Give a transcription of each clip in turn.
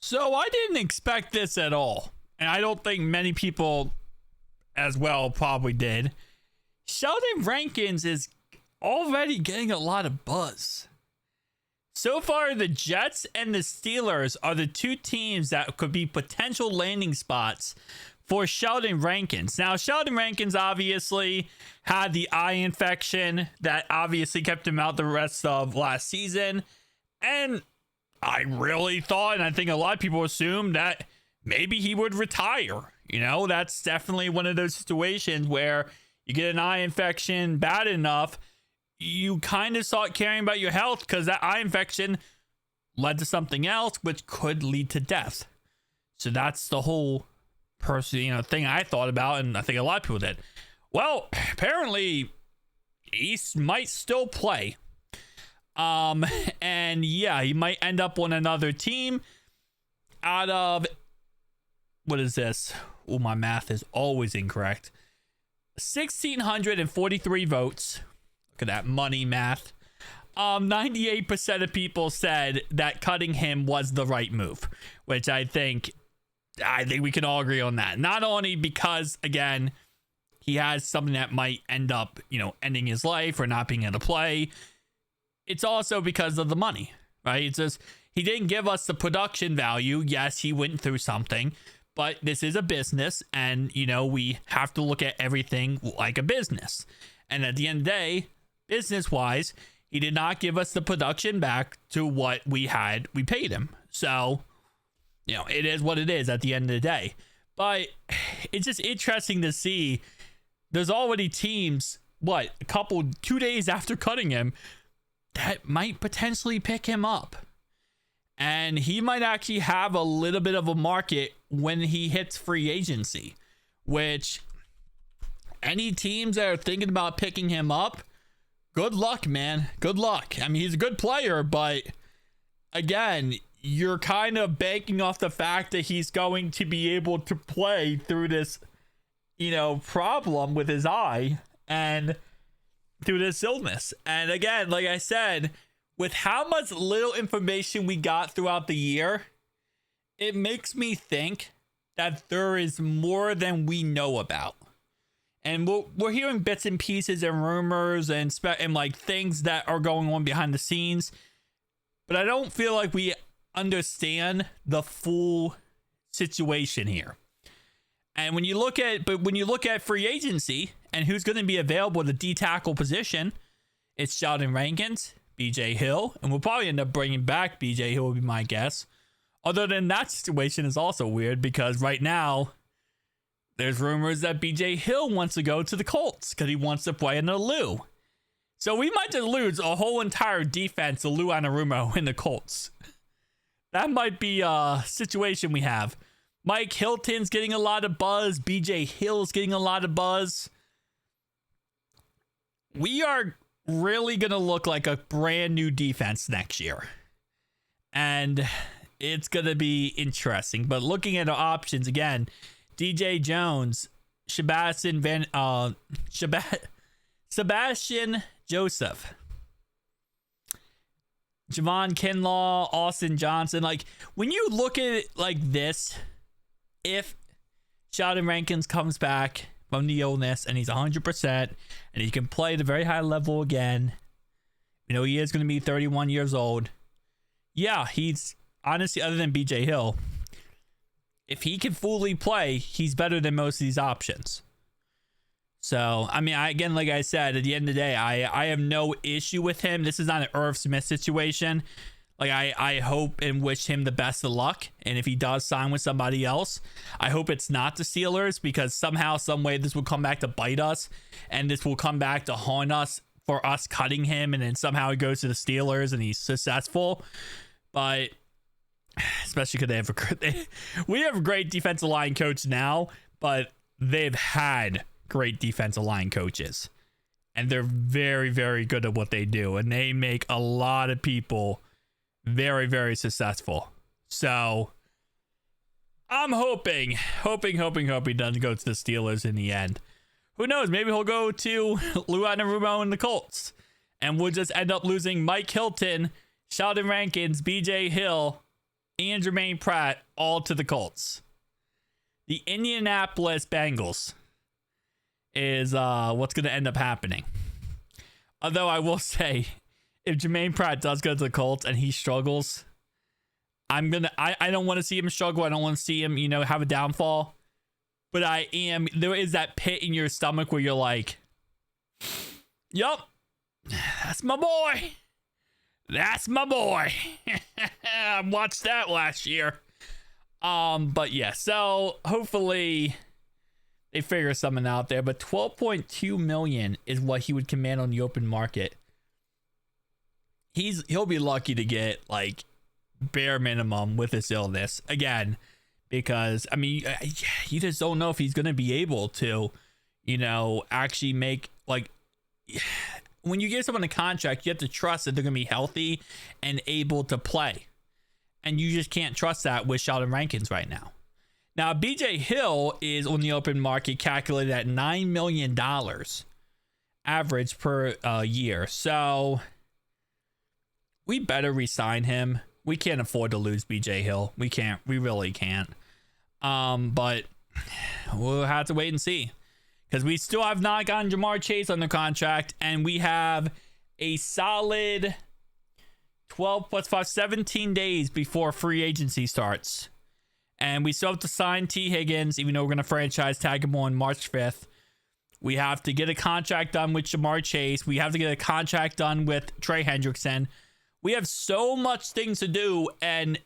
So I didn't expect this at all. And I don't think many people as well probably did. Sheldon Rankins is already getting a lot of buzz. So far, the Jets and the Steelers are the two teams that could be potential landing spots for Sheldon Rankins. Now, Sheldon Rankins obviously had the eye infection that obviously kept him out the rest of last season. And I really thought, and I think a lot of people assumed, that maybe he would retire. You know, that's definitely one of those situations where you get an eye infection bad enough, you kind of start caring about your health because that eye infection led to something else, which could lead to death. So that's the whole thing I thought about, and I think a lot of people did. Well, apparently, he might still play. And yeah, he might end up on another team out of, what is this? Oh, my math is always incorrect. 1,643 votes. Look at that money math. 98% of people said that cutting him was the right move, which I think we can all agree on that. Not only because, again, he has something that might end up, ending his life or not being able to play. It's also because of the money, right? It's just, he didn't give us the production value. Yes, he went through something, but this is a business, and, we have to look at everything like a business. And at the end of the day, business-wise, he did not give us the production back to what we paid him. So, it is what it is at the end of the day. But it's just interesting to see there's already teams, 2 days after cutting him, that might potentially pick him up. And he might actually have a little bit of a market when he hits free agency, which any teams that are thinking about picking him up, good luck, man. Good luck. I mean, he's a good player, but again, you're kind of banking off the fact that he's going to be able to play through this, problem with his eye and through this illness. And again, like I said, with how much little information we got throughout the year, it makes me think that there is more than we know about. And we're hearing bits and pieces and rumors and things that are going on behind the scenes. But I don't feel like we understand the full situation here. And when you look at free agency and who's going to be available at the D tackle position, it's Sheldon Rankins, BJ Hill, and we'll probably end up bringing back BJ Hill, would be my guess. Other than that situation is also weird because right now there's rumors that BJ Hill wants to go to the Colts because he wants to play in the Lou. So we might just lose a whole entire defense to Lou Anarumo in the Colts. That might be a situation we have. Mike Hilton's getting a lot of buzz. BJ Hill's getting a lot of buzz. We are really going to look like a brand new defense next year. And it's going to be interesting. But looking at our options again, DJ Jones, Sebastian Joseph, Javon Kinlaw, Austin Johnson. When you look at it like this, if Sheldon Rankins comes back from the illness and he's 100% and he can play at a very high level again, he is going to be 31 years old. Yeah, he's honestly, other than BJ Hill, if he can fully play, he's better than most of these options. So, I mean, again, like I said, at the end of the day, I have no issue with him. This is not an Irv Smith situation. I hope and wish him the best of luck. And if he does sign with somebody else, I hope it's not the Steelers, because somehow, some way, this will come back to bite us. And this will come back to haunt us for us cutting him. And then somehow he goes to the Steelers and he's successful. But especially because we have a great defensive line coach now, but they've had great defensive line coaches. And they're very, very good at what they do. And they make a lot of people very, very successful. So I'm hoping he doesn't go to the Steelers in the end. Who knows? Maybe he'll go to Lou Anarumo and the Colts. And we'll just end up losing Mike Hilton, Sheldon Rankins, BJ Hill, and Jermaine Pratt all to the Colts. The Indianapolis Bengals is what's going to end up happening. Although I will say, if Jermaine Pratt does go to the Colts and he struggles, I don't want to see him struggle. I don't want to see him, have a downfall. But there is that pit in your stomach where you're like, yup, that's my boy. That's my boy. I watched that last year. But yeah, so hopefully they figure something out there. But $12.2 million is what he would command on the open market. He'll be lucky to get like bare minimum with his illness again, because you just don't know if he's gonna be able to, actually make like. When you give someone a contract, you have to trust that they're gonna be healthy and able to play. And you just can't trust that with Sheldon Rankins right now. Now, BJ Hill is on the open market calculated at $9 million average per year. So we better re-sign him. We can't afford to lose BJ Hill. We can't. We really can't. But we'll have to wait and see. Because we still have not gotten Jamar Chase under contract. And we have a solid 12 plus 5, 17 days before free agency starts. And we still have to sign T. Higgins, even though we're going to franchise tag him on March 5th. We have to get a contract done with Jamar Chase. We have to get a contract done with Trey Hendrickson. We have so much things to do, and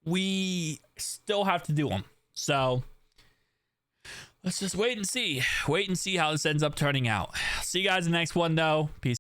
we still have to do them. So let's just wait and see. Wait and see how this ends up turning out. See you guys in the next one, though. Peace.